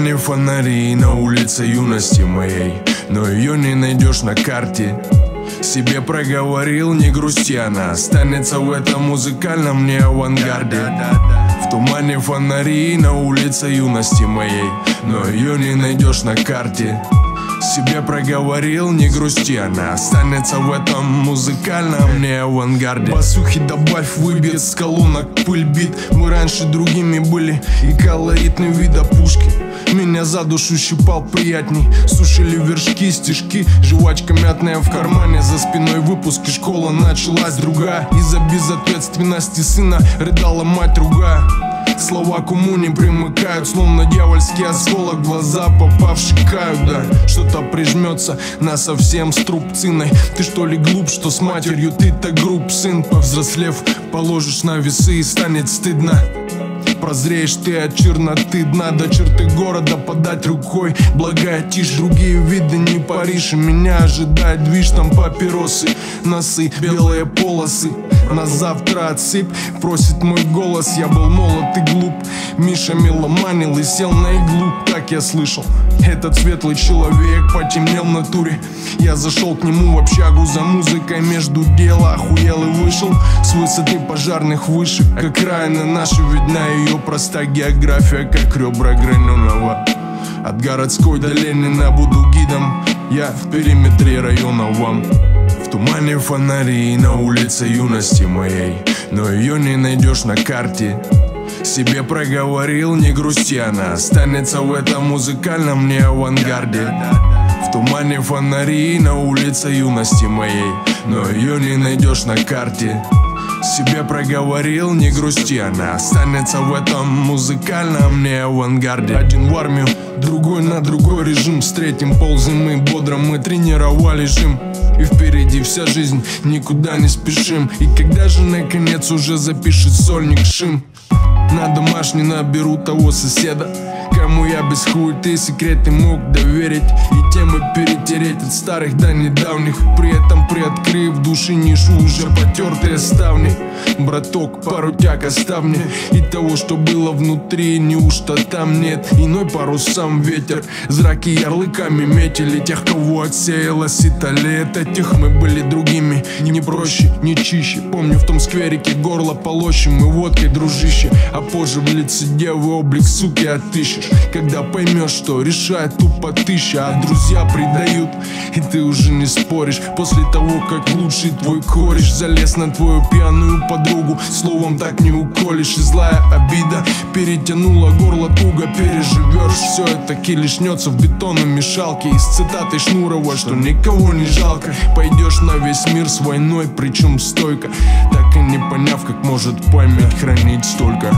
тумане фонари на улице юности моей, но ее не найдешь на карте. Себе проговорил, не грусти, она останется в этом музыкальном не авангарде. В тумане фонари на улице юности моей, но ее не найдешь на карте. Себе проговорил, не грусти, она останется в этом музыкальном не авангарде. Басухи добавь, выбьет с колонок пыль бит. Мы раньше другими были, и колоритный вид опушки меня за душу щипал приятней. Сушили вершки, стишки, жвачка мятная в кармане. За спиной выпуски, школа началась другая. Из-за безответственности сына рыдала мать ругая. Слова к уму не примыкают, словно дьявольский осколок. Глаза попавшие кают, да. Что-то прижмется на совсем струбциной. Ты что ли глуп, что с матерью ты так груб, сын? Повзрослев, положишь на весы и станет стыдно. Прозреешь ты от черноты дна до черты города подать рукой. Благая тишь, другие виды не Париж. И меня ожидает движ, там папиросы, носы, белые полосы. На завтра отсыпь, просит мой голос. Я был молод и глуп, Миша меломанил и сел на иглу. Так я слышал, этот светлый человек потемнел в натуре. Я зашел к нему в общагу за музыкой, между дела охуел и вышел с высоты пожарных вышек. Как окраина наша видна ее простая география, как ребра граненого. От городской до Ленина буду гидом, я в периметре района вам. В тумане фонари на улице юности моей, но ее не найдешь на карте. Себе проговорил, не грусти, она останется в этом музыкальном не авангарде. В тумане фонари на улице юности моей, но ее не найдешь на карте. Себе проговорил, не грусти, она останется в этом музыкальном не авангарде. Один в армию, другой на другой режим. С третьим ползем и бодро мы тренировали жим. И впереди вся жизнь, никуда не спешим. И когда же наконец уже запишет сольник шим? На домашний наберу того соседа, кому я без хуеты секреты мог доверить. И темы перетереть от старых до недавних, при этом приоткрыв души нишу уже потертые ставни. Браток, пару тяг оставь мне и того, что было внутри, неужто там нет? Иной парусам ветер, зраки ярлыками метили тех, кого отсеялось сито лет. Этих мы были другими, не проще, не чище. Помню в том скверике горло полощем и водкой, дружище. А позже в лице девы облик суки отыщешь, когда поймешь, что решает тупо тысяча. А друзья предают, и ты уже не споришь. После того, как лучший твой кореш залез на твою пьяную подругу, словом так не уколешь. И злая обида перетянула горло туго. Переживешь все это, лишнется в бетономешалке. И с цитатой Шнурова, что никого не жалко. Пойдешь на весь мир с войной, причем стойко, так и не поняв, как может память хранить столько.